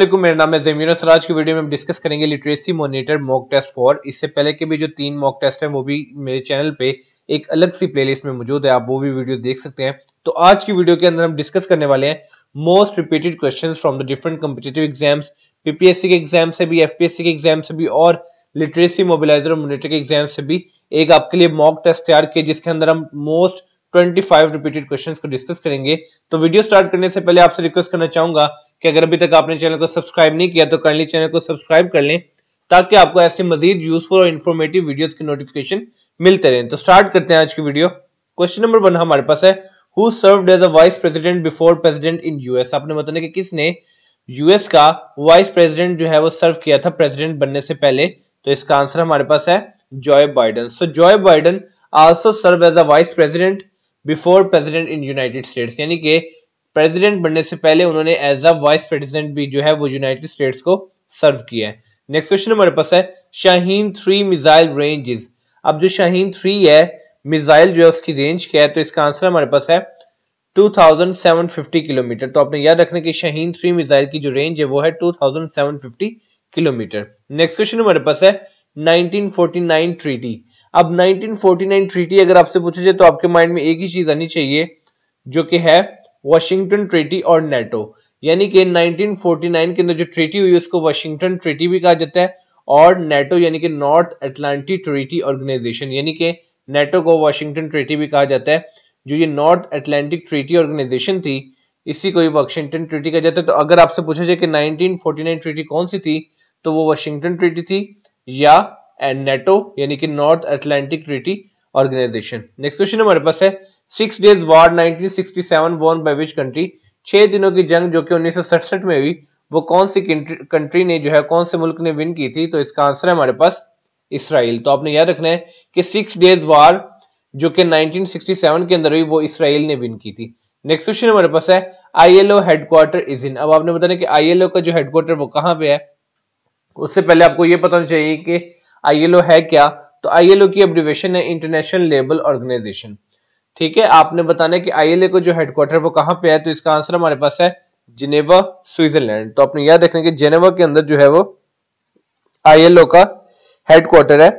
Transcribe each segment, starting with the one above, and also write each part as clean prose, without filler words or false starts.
अस्सलामुअलैकुम, मेरा नाम है ज़मीर और आज की वीडियो में हम डिस्कस करेंगे लिटरेसी मॉनिटर मॉक टेस्ट 4। इससे पहले के भी जो 3 मॉक टेस्ट है वो भी मेरे चैनल पे एक अलग सी प्लेलिस्ट में मौजूद है, आप वो भी वीडियो देख सकते हैं। तो आज की वीडियो के अंदर हम डिस्कस करने वाले हैं most repeated questions from the different competitive exams, PPSC के एग्जाम से भी, एफपीएससी के एग्जाम से भी और लिटरेसी मोबिलाइजर और मॉनिटर के एग्जाम से भी एक आपके लिए मॉक टेस्ट तैयार किया जिसके अंदर हम मोस्ट 25 रिपीटेड क्वेश्चंस को डिस्कस करेंगे। तो वीडियो स्टार्ट करने से पहले आपसे रिक्वेस्ट करना चाहूंगा कि अगर अभी तक आपने चैनल को सब्सक्राइब नहीं किया तो काइंडली चैनल को सब्सक्राइब कर लें ताकि आपको ऐसे मजीद यूजफुल और इन्फॉर्मेटिव वीडियोस की नोटिफिकेशन मिलते रहें। तो स्टार्ट करते हैं आज की वीडियो। क्वेश्चन नंबर 1 हमारे पास है, who served as a vice president before president in US. आपने बताना कि किसने यूएस का वाइस प्रेसिडेंट जो है वो सर्व किया था प्रेसिडेंट बनने से पहले। तो इसका आंसर हमारे पास है Joe Biden. So Joe Biden also serve as a vice president before president in United States, यानी कि प्रेसिडेंट बनने से पहले उन्होंने एज अ वाइस प्रेसिडेंट भी जो है वो यूनाइटेड स्टेट्स को सर्व किया है। नेक्स्ट क्वेश्चन हमारे पास है, शाहीन 3 मिसाइल रेंजेस। अब जो शाहीन 3 है मिसाइल जो है उसकी रेंज क्या है? तो इसका आंसर हमारे पास है 2750 किलोमीटर। तो आपने याद रखना कि शाहीन 3 मिसाइल की जो रेंज है वो है 2750 किलोमीटर। नेक्स्ट क्वेश्चन हमारे पास है 1949 ट्रीटी। अब 1949 ट्रीटी अगर आपसे पूछा जाए तो आपके माइंड में एक ही चीज आनी चाहिए जो कि है वाशिंगटन ट्रीटी और नेटो, यानी कि 1949 के अंदर जो ट्रीटी हुई उसको वाशिंगटन ट्रीटी भी कहा जाता है और नेटो यानी कि नॉर्थ अटलांटिक ट्रीटी ऑर्गेनाइजेशन, यानी कि नेटो को वाशिंगटन ट्रीटी भी कहा जाता है। जो ये नॉर्थ अटलांटिक ट्रीटी ऑर्गेनाइजेशन थी इसी को वाशिंगटन ट्रीटी कहा जाता है। तो अगर आपसे पूछा जाए कि 1949 ट्रीटी कौन सी थी तो वो वाशिंगटन ट्रीटी थी या नेटो यानी कि North Atlantic Treaty Organization. Next question हमारे पास है, 6 days war 1967 won by which country. 6 दिनों की जंग जो कि 1967 में हुई वो कौन सी कंट्री ने जो है कौन से मुल्क ने विन की थी? तो इसका आंसर है हमारे पास इसराइल। तो आपने याद रखना है कि 6 डेज वॉर जो कि 1967 के अंदर हुई वो इसराइल ने विन की थी। नेक्स्ट क्वेश्चन हमारे पास है, आईएलओ हेडक्वार्टर इज इन। अब आपने बताना कि आईएलओ का जो हेडक्वार्टर वो कहां पे है। उससे पहले आपको ये पता होना चाहिए कि आईएलओ है क्या। तो आईएलओ की एब्रिविएशन है इंटरनेशनल लेबर ऑर्गेनाइजेशन। ठीक है, आपने बताना है कि आईएलओ का जो हेडक्वार्टर वो कहां पे है। तो इसका आंसर हमारे पास है जिनेवा स्विट्जरलैंड। तो आपने याद रखना कि जिनेवा के अंदर जो है वो आईएलओ का हेडक्वार्टर है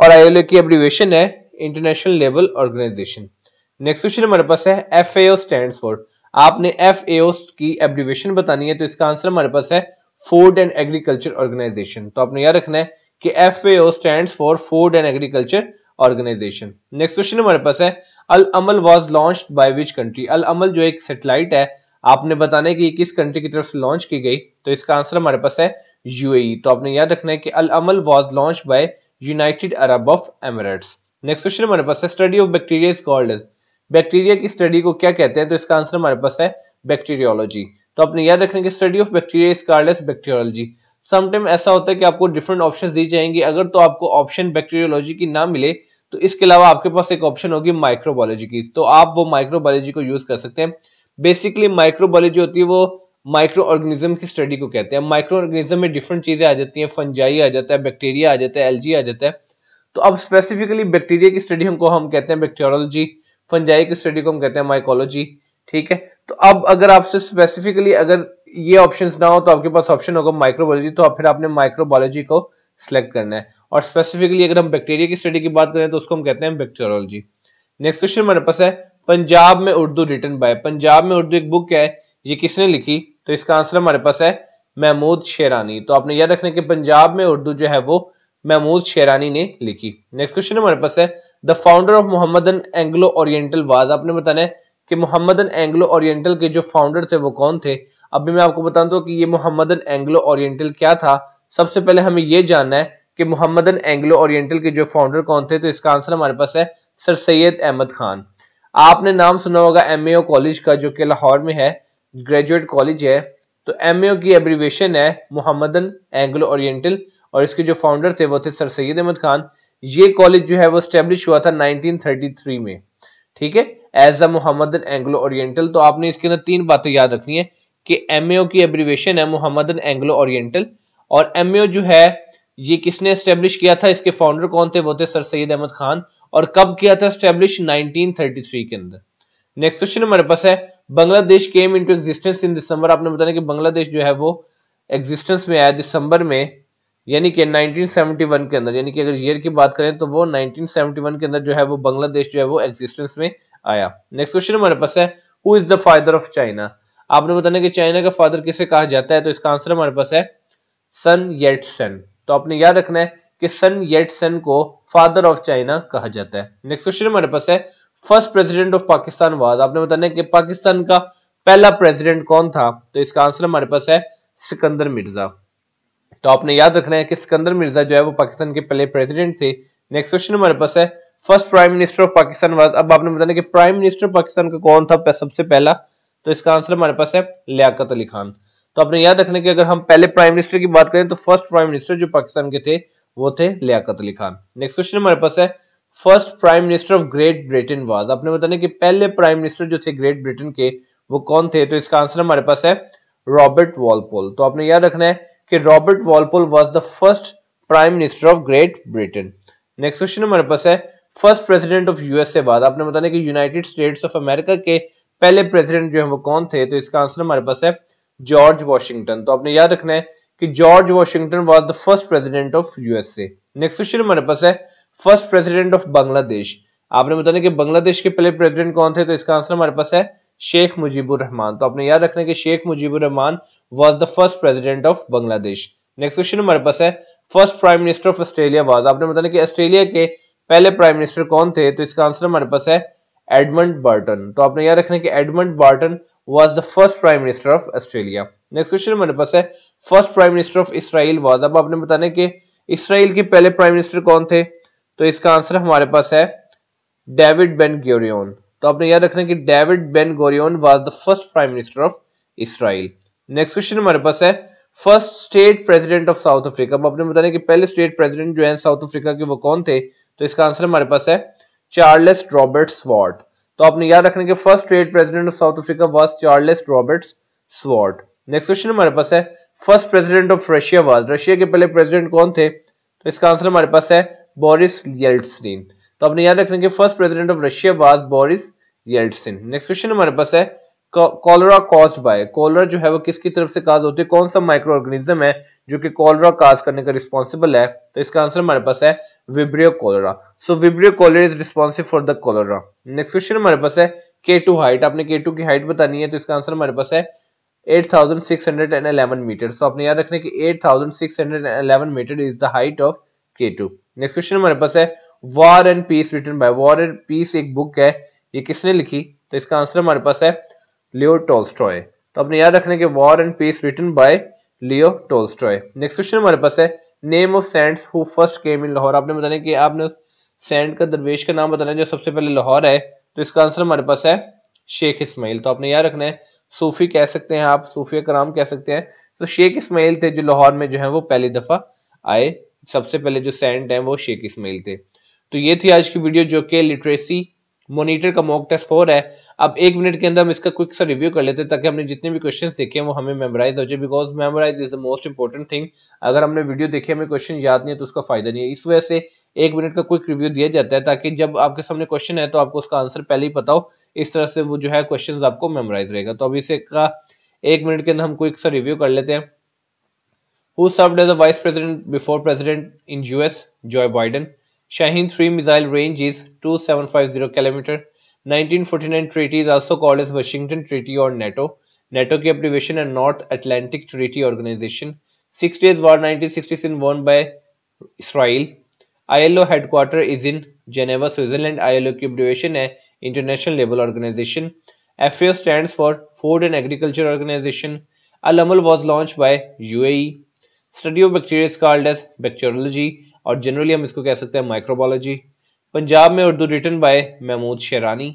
और आईएलओ की एब्रिविएशन है International Labour Organization. Next question हमारे पास है, एफएओ स्टैंड्स फॉर। आपने एफएओ की एब्रिविएशन बतानी है। तो इसका आंसर हमारे पास है फूड एंड एग्रीकल्चर ऑर्गेनाइजेशन। तो आपने याद रखना है कि FAO stands for food and agriculture organisation. Next question हमारे पास है, Al Amal was launched by which country. Al Amal जो एक सैटेलाइट है आपने बताना है कि किस कंट्री की तरफ से लॉन्च की गई। तो इसका आंसर हमारे पास है यूएई। तो आपने याद रखना है कि Al Amal was launched by United Arab of Emirates. Next question हमारे पास है, study of bacteria is called as. Bacteria की स्टडी को क्या कहते हैं? तो इसका आंसर हमारे पास है बैक्टीरियोलॉजी। तो आपने याद रखना है कि study of bacteria is called as bacteriology. Sometime ऐसा होता है कि आपको डिफरेंट ऑप्शंस दी जाएंगी, अगर तो आपको ऑप्शन बैक्टीरियोलॉजी की ना मिले तो इसके अलावा आपके पास एक ऑप्शन होगी माइक्रोबायोलॉजी की, तो आप वो माइक्रोबायोलॉजी को यूज कर सकते हैं। बेसिकली माइक्रोबायोलॉजी होती है वो माइक्रो ऑर्गेनिज्म की स्टडी को कहते हैं। माइक्रो ऑर्गेनिज्म में डिफरेंट चीजें आ जाती हैं, फंजाई आ जाता है, बैक्टीरिया आ जाता है, एल्जी आ जाता है। तो अब स्पेसिफिकली बैक्टीरिया की स्टडी हमको हम कहते हैं बैक्टीरियोलॉजी, फंजाई की स्टडी को हम कहते हैं माइकोलॉजी। ठीक है, तो अब अगर आपसे स्पेसिफिकली अगर ये ऑप्शंस ना हो तो आपके पास ऑप्शन होगा माइक्रोबायोलॉजी, तो फिर आपने माइक्रोबायोलॉजी को सिलेक्ट करना है। और स्पेसिफिकली अगर हम बैक्टीरिया की स्टडी की बात करें तो उसको हम कहते हैं बैक्टीरियोलॉजी। नेक्स्ट क्वेश्चन हमारे पास है, पंजाब में उर्दू रिटन बाय। पंजाब में उर्दू एक बुक है, ये किसने लिखी? तो इसका आंसर हमारे पास है महमूद शेरानी। तो आपने याद रखना कि पंजाब में उर्दू जो है वो महमूद शेरानी ने लिखी। नेक्स्ट क्वेश्चन हमारे पास है, the founder of Mohammedan Anglo Oriental was. आपने बताना है कि मोहम्मदन एंग्लो ओरिएंटल के जो फाउंडर थे वो कौन थे। अभी मैं आपको बताता हूं कि ये मोहम्मदन एंग्लो ओरिएंटल क्या था। सबसे पहले हमें ये जानना है कि मोहम्मदन एंग्लो ओरिएंटल के जो फाउंडर कौन थे। तो इसका आंसर हमारे पास है सर सैयद अहमद खान। आपने नाम सुना होगा एमएओ कॉलेज का जो कि लाहौर में है, ग्रेजुएट कॉलेज है। तो एमएओ की एब्रिविएशन है मोहम्मदन एंग्लो ओरिएंटल और इसके जो फाउंडर थे वो थे सर सैयद अहमद खान। ये कॉलेज जो है वो स्टैब्लिश हुआ था 1933 में। ठीक है, as a Mohammedan Anglo Oriental. तो आपने इसके अंदर 3 बातें याद रखनी है कि एमएओ की एब्रिविएशन है मोहम्मदन एंग्लो ओरिएंटल और एमएओ जो है ये किसने एस्टेब्लिश किया था, इसके फाउंडर कौन थे? वो थे सर सैयद अहमद खान। और कब किया था एस्टेब्लिश? 1933 के अंदर। नेक्स्ट क्वेश्चन हमारे पास है, Bangladesh came into existence in December. आपने बताना कि बांग्लादेश जो है वो एग्जिस्टेंस में आया दिसंबर में, यानी कि 1971 के अंदर, यानी कि अगर ईयर की बात करें तो वो 1971 के अंदर जो है वो बांग्लादेश जो है वो एग्जिस्टेंस में आया। नेक्स्ट क्वेश्चन हमारे पास है, who is the father of China. आपने बताना कि चाइना का फादर किसे कहा जाता है, तो इसका आंसर हमारे पास है सन येट सन। तो आपने याद रखना है कि सन येट सन को फादर ऑफ चाइना कहा जाता है। नेक्स्ट क्वेश्चन हमारे पास है, first president of Pakistan was. आपने बताना है कि पाकिस्तान का पहला प्रेसिडेंट कौन था, तो इसका आंसर हमारे पास है सिकंदर मिर्जा। तो आपने याद रखना है कि सिकंदर मिर्जा जो है वो पाकिस्तान के पहले प्रेसिडेंट थे। नेक्स्ट क्वेश्चन हमारे पास है, first prime minister of Pakistan was. अब आपने बताना कि प्राइम मिनिस्टर पाकिस्तान का कौन था सबसे पहला, तो इसका आंसर हमारे पास है लियाकत अली खान। तो आपने याद रखना कि अगर हम पहले प्राइम मिनिस्टर की बात करें तो फर्स्ट प्राइम मिनिस्टर जो पाकिस्तान के थे वो थे लियाकत अली खान। नेक्स्ट क्वेश्चन हमारे पास है, first prime minister of great Britain was. आपने बताना कि पहले प्राइम मिनिस्टर जो थे ग्रेट ब्रिटेन के वो कौन थे, तो इसका आंसर हमारे पास है रॉबर्ट वॉलपोल। तो आपने याद रखना है कि Robert Walpole was the first prime minister of great Britain. Next question हमारे पास है, first president of USA was. आपने बताना कि यूनाइटेड स्टेट्स ऑफ अमेरिका के पहले प्रेसिडेंट जो है वो कौन थे, तो इसका आंसर हमारे पास है जॉर्ज वॉशिंगटन। तो आपने याद रखना है कि George Washington was the first president of USA. Next question हमारे पास है, फर्स्ट प्रेसिडेंट ऑफ बांग्लादेश। आपने बताना कि बांग्लादेश के पहले प्रेसिडेंट कौन थे, तो इसका आंसर हमारे पास है शेख मुजीबुर रहमान। तो आपने याद रखना है कि Sheikh Mujibur Rahman was the first president of Bangladesh. Next question हमारे पास है, first prime minister of Australia was. आपने बताना कि ऑस्ट्रेलिया के पहले प्राइम मिनिस्टर कौन थे, तो इसका आंसर हमारे पास है एडमंड बार्टन। तो आपने याद रखना है कि Edmund Barton was the first prime minister of Australia. Next question हमारे पास है, first prime minister of Israel was. अब आपने बताना कि इसराइल के पहले प्राइम मिनिस्टर कौन थे, तो इसका आंसर हमारे पास है डेविड बेन गोरियन। तो आपने याद रखना कि David Ben Gurion was the first prime minister of Israel. Next question हमारे पास है, first state president of South Africa. अब आपने बताना कि पहले स्टेट प्रेसिडेंट जो है साउथ अफ्रीका के वो कौन थे, तो इसका आंसर हमारे पास है चार्ल्स रॉबर्ट स्वॉर्ट। तो आपने याद रखना कि first state president of South Africa was Charles Robert Swart. Next question हमारे पास है, first president of Russia was. Russia के पहले प्रेसिडेंट कौन थे, तो इसका आंसर हमारे पास है बोरिस येल्ट्सिन। तो आपने याद रखना कि first president of Russia was Boris Yeltsin. Next question हमारे पास है, कॉलरा कॉज्ड बाय। कॉलरा जो है वो किसकी तरफ से काज होती है, कौन सा माइक्रो ऑर्गेनिज्म है जो कि कॉलरा काज करने का रिस्पॉन्सिबल है, तो इसका आंसर हमारे पास है vibrio cholera. So vibrio cholera is responsible for the cholera. Next question हमारे पास है, K2 हाइट। आपने K2 की हाइट बतानी है, तो इसका आंसर हमारे पास है 8611 मीटर। तो आपने याद रखना कि 8611 metre is the height of K2। Next question हमारे पास है, war and peace written by. War and peace एक बुक है, ये किसने लिखी, तो इसका आंसर हमारे पास है लियो टॉल्स्टॉय। तो आपने याद रखना कि war and peace written by Leo Tolstoy. Next question हमारे पास है, name of saints who first came in Lahore. आपने बताना कि आपने सैंड का दरवेश का नाम बताना है जो सबसे पहले लाहौर है, तो इसका आंसर हमारे पास है शेख इस्माइल। तो आपने याद रखना है, सूफी कह सकते हैं आप, सूफी कराम कह सकते हैं। तो शेख इस्माइल थे जो लाहौर में जो है वो पहली दफा आए, सबसे पहले जो सैंड है वो शेख इस्माइल थे। तो ये थी आज की वीडियो जो कि लिटरेसी मॉनिटर का मॉक टेस्ट 4 है। अब 1 मिनट के अंदर हम इसका क्विक सा रिव्यू कर लेते हैं ताकि हमने जितने भी क्वेश्चंस देखे हैं वो हमें मेमोराइज हो जाए, because memorise is the most important thing. अगर हमने वीडियो देखी हमें क्वेश्चन याद नहीं है तो उसका फायदा नहीं है। इस वजह से 1 मिनट का क्विक रिव्यू दिया जाता है ताकि जब आपके सामने क्वेश्चन है तो आपको उसका आंसर पहले ही पता हो, इस तरह से वो जो है क्वेश्चन आपको मेमोराइज रहेगा। तो अभी इसे का 1 मिनट के अंदर हम क्विक सा रिव्यू कर लेते हैं। Who served as a vice president before president in US? Joe Biden. Shaheen 3 missile range is 2750 km. 1949 treaty is also called as Washington Treaty or NATO. NATO की abbreviation है North Atlantic Treaty Organization. 6 Days War 1966 won by Israel. ILO headquarter is in Geneva, Switzerland. ILO की abbreviation है International Labour Organization. FAO stands for Food and Agriculture Organization. Al-Amal was launched by UAE. Study of bacteria is called as bacteriology और generally हम इसको कह सकते हैं microbiology. Punjab में Urdu written by Mahmood Sherani.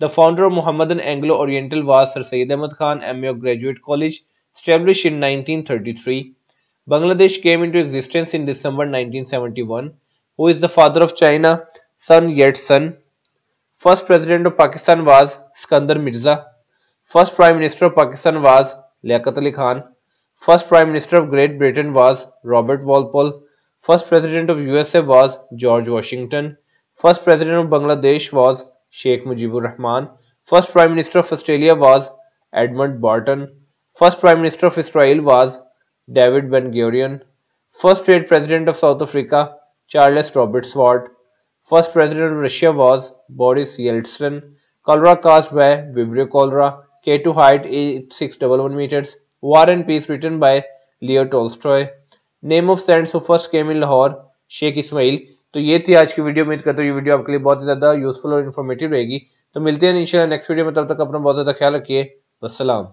The founder of Mohammedan Anglo Oriental was sir Syed Ahmad Khan, MA of graduate college, established in 1933. Bangladesh came into existence in December 1971. Who is the father of China? Sun Yat-sen. First president of Pakistan was Sikandar Mirza. First prime minister of Pakistan was Liaquat Ali Khan. First Prime Minister of Great Britain was Robert Walpole. First President of USA was George Washington. First President of Bangladesh was Sheikh Mujibur Rahman. First Prime Minister of Australia was Edmund Barton. First Prime Minister of Israel was David Ben Gurion. First straight president of South Africa, Charles Robert Swart. First president of Russia was Boris Yeltsin. Cholera caused by Vibrio cholera. K2 height 8611 meters. War and Peace written by Leo Tolstoy. Name of saints who first came in Lahore, Sheikh Ismail. तो ये थी आज की video. उम्मीद करता हूँ ये video आपके लिए बहुत ज्यादा यूजफुल और इन्फॉर्मेटिव रहेगी। तो मिलते हैं इंशाल्लाह नेक्स्ट वीडियो में, तब तक अपना बहुत ज्यादा ख्याल रखिए। वस्सलाम।